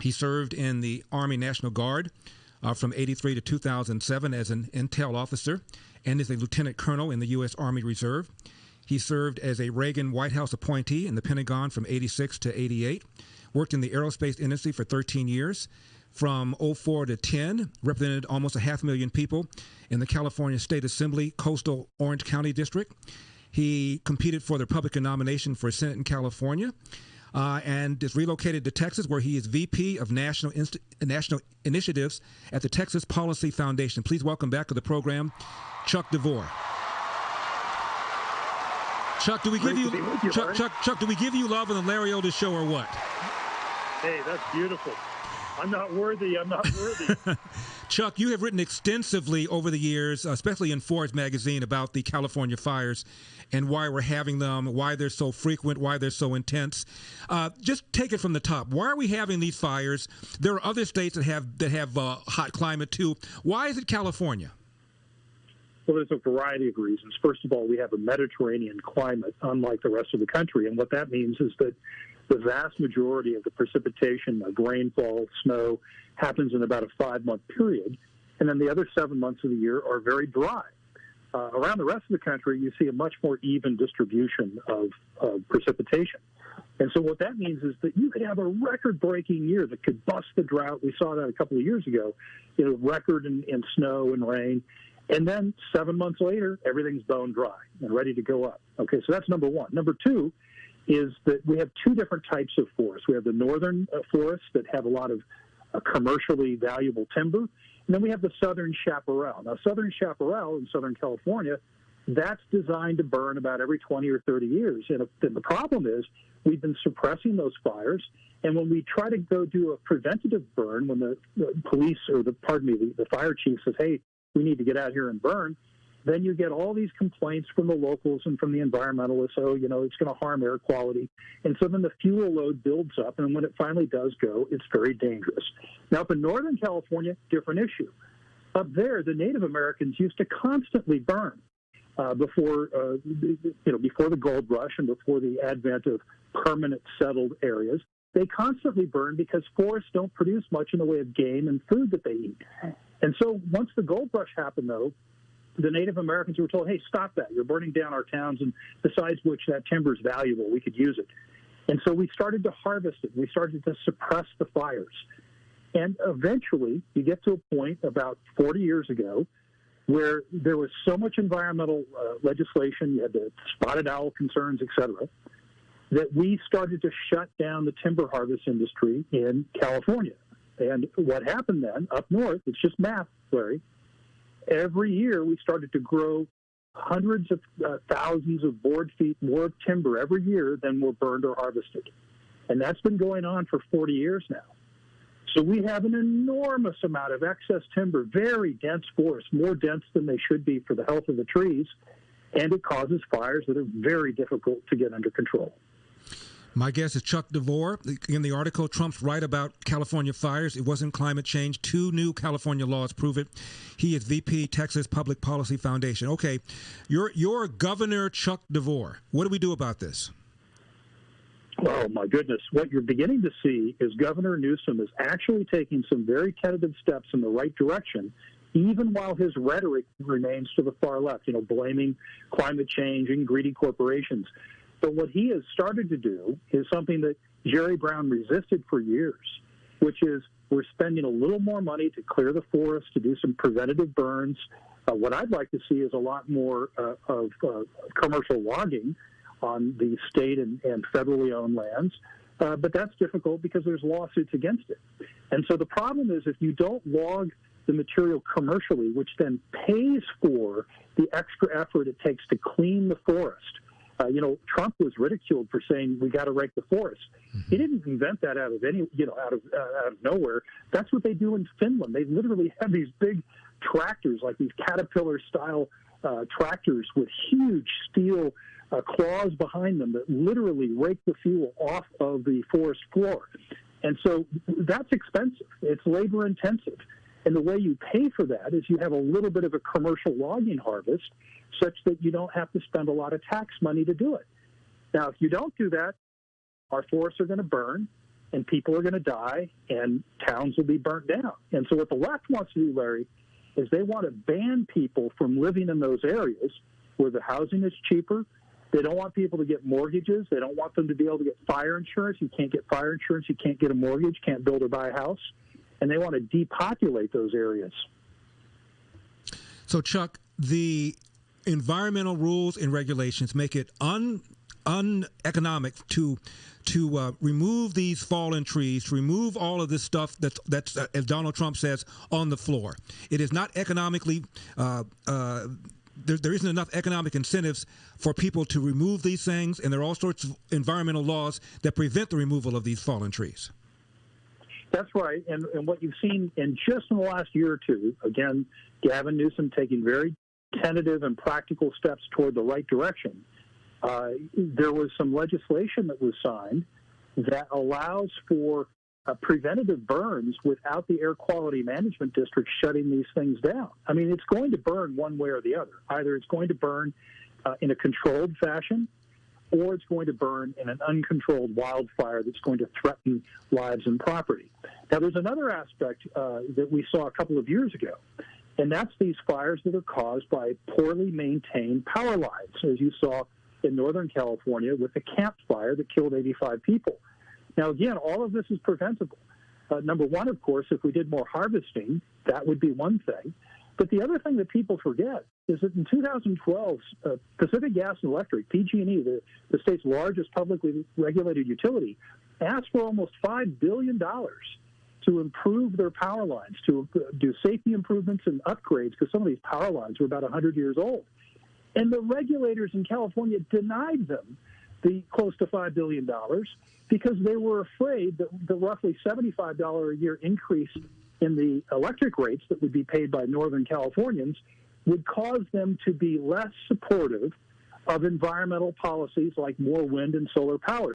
He served in the Army National Guard from 83 to 2007 as an intel officer and is a lieutenant colonel in the U.S. Army Reserve. He served as a Reagan White House appointee in the Pentagon from 86 to 88, worked in the aerospace industry for 13 years. From 04 to 10, represented almost 500,000 people in the California State Assembly Coastal Orange County District. He competed for the Republican nomination for Senate in California and is relocated to Texas, where he is VP of National Initiatives at the Texas Policy Foundation. Please welcome back to the program, Chuck DeVore. Chuck, do we give you Chuck, do we give you love on the Larry Otis show or what? Hey, that's beautiful. I'm not worthy. Chuck, you have written extensively over the years, especially in Forbes magazine, about the California fires and why we're having them, why they're so frequent, why they're so intense. Just take it from the top. Why are we having these fires? There are other states that have hot climate too. Why is it California? Well, there's a variety of reasons. First of all, we have a Mediterranean climate, unlike the rest of the country. And what that means is that the vast majority of the precipitation, like rainfall, snow, happens in about a 5-month period. And then the other 7 months of the year are very dry. Around the rest of the country, you see a much more even distribution of precipitation. And so what that means is that you could have a record-breaking year that could bust the drought. We saw that a couple of years ago, record in snow and rain. And then 7 months later, everything's bone dry and ready to go up. Okay, so that's number one. Number two is that we have two different types of forests. We have the northern forests that have a lot of commercially valuable timber, and then we have the southern chaparral. Now, southern chaparral in Southern California, that's designed to burn about every 20 or 30 years. And the problem is we've been suppressing those fires, and when we try to go do a preventative burn, when the police or the fire chief says, hey, we need to get out here and burn, then you get all these complaints from the locals and from the environmentalists, it's going to harm air quality. And so then the fuel load builds up, and when it finally does go, it's very dangerous. Now, up in Northern California, different issue. Up there, the Native Americans used to constantly burn before the gold rush and before the advent of permanent settled areas. They constantly burn because forests don't produce much in the way of game and food that they eat. And so once the gold rush happened, though, the Native Americans were told, hey, stop that. You're burning down our towns, and besides which that timber is valuable. We could use it. And so we started to harvest it. We started to suppress the fires. And eventually, you get to a point about 40 years ago where there was so much environmental legislation, you had the spotted owl concerns, et cetera, that we started to shut down the timber harvest industry in California. And what happened then, up north, it's just math, Larry, every year we started to grow hundreds of thousands of board feet more of timber every year than were burned or harvested. And that's been going on for 40 years now. So we have an enormous amount of excess timber, very dense forests, more dense than they should be for the health of the trees, and it causes fires that are very difficult to get under control. My guest is Chuck DeVore. In the article, Trump's right about California fires. It wasn't climate change. 2 new California laws prove it. He is VP, Texas Public Policy Foundation. Okay, you're Governor Chuck DeVore. What do we do about this? Oh, my goodness. What you're beginning to see is Governor Newsom is actually taking some very tentative steps in the right direction, even while his rhetoric remains to the far left, blaming climate change and greedy corporations. But what he has started to do is something that Jerry Brown resisted for years, which is we're spending a little more money to clear the forest, to do some preventative burns. What I'd like to see is a lot more of commercial logging on the state and federally owned lands. But that's difficult because there's lawsuits against it. And so the problem is if you don't log the material commercially, which then pays for the extra effort it takes to clean the forest. Trump was ridiculed for saying we got to rake the forest. He didn't invent that out of nowhere. That's what they do in Finland. They literally have these big tractors, like these Caterpillar-style tractors with huge steel claws behind them that literally rake the fuel off of the forest floor. And so that's expensive. It's labor-intensive. And the way you pay for that is you have a little bit of a commercial logging harvest such that you don't have to spend a lot of tax money to do it. Now, if you don't do that, our forests are going to burn, and people are going to die, and towns will be burnt down. And so what the left wants to do, Larry, is they want to ban people from living in those areas where the housing is cheaper. They don't want people to get mortgages. They don't want them to be able to get fire insurance. You can't get fire insurance. You can't get a mortgage, can't build or buy a house. And they want to depopulate those areas. So, Chuck, the environmental rules and regulations make it uneconomic to remove these fallen trees, to remove all of this stuff that's as Donald Trump says, on the floor. It is not economically there isn't enough economic incentives for people to remove these things, and there are all sorts of environmental laws that prevent the removal of these fallen trees. That's right, and what you've seen in just in the last year or two, again, Gavin Newsom taking very tentative and practical steps toward the right direction. There was some legislation that was signed that allows for preventative burns without the air quality management district shutting these things down. I mean, it's going to burn one way or the other. Either it's going to burn in a controlled fashion, or it's going to burn in an uncontrolled wildfire that's going to threaten lives and property. Now, there's another aspect that we saw a couple of years ago, and that's these fires that are caused by poorly maintained power lines, as you saw in Northern California with the Camp Fire that killed 85 people. Now, again, all of this is preventable. Number one, of course, if we did more harvesting, that would be one thing. But the other thing that people forget is that in 2012, Pacific Gas and Electric, PG&E, the state's largest publicly regulated utility, asked for almost $5 billion to improve their power lines, to do safety improvements and upgrades, because some of these power lines were about 100 years old. And the regulators in California denied them the close to $5 billion because they were afraid that the roughly $75 a year increase in the electric rates that would be paid by Northern Californians would cause them to be less supportive of environmental policies like more wind and solar power.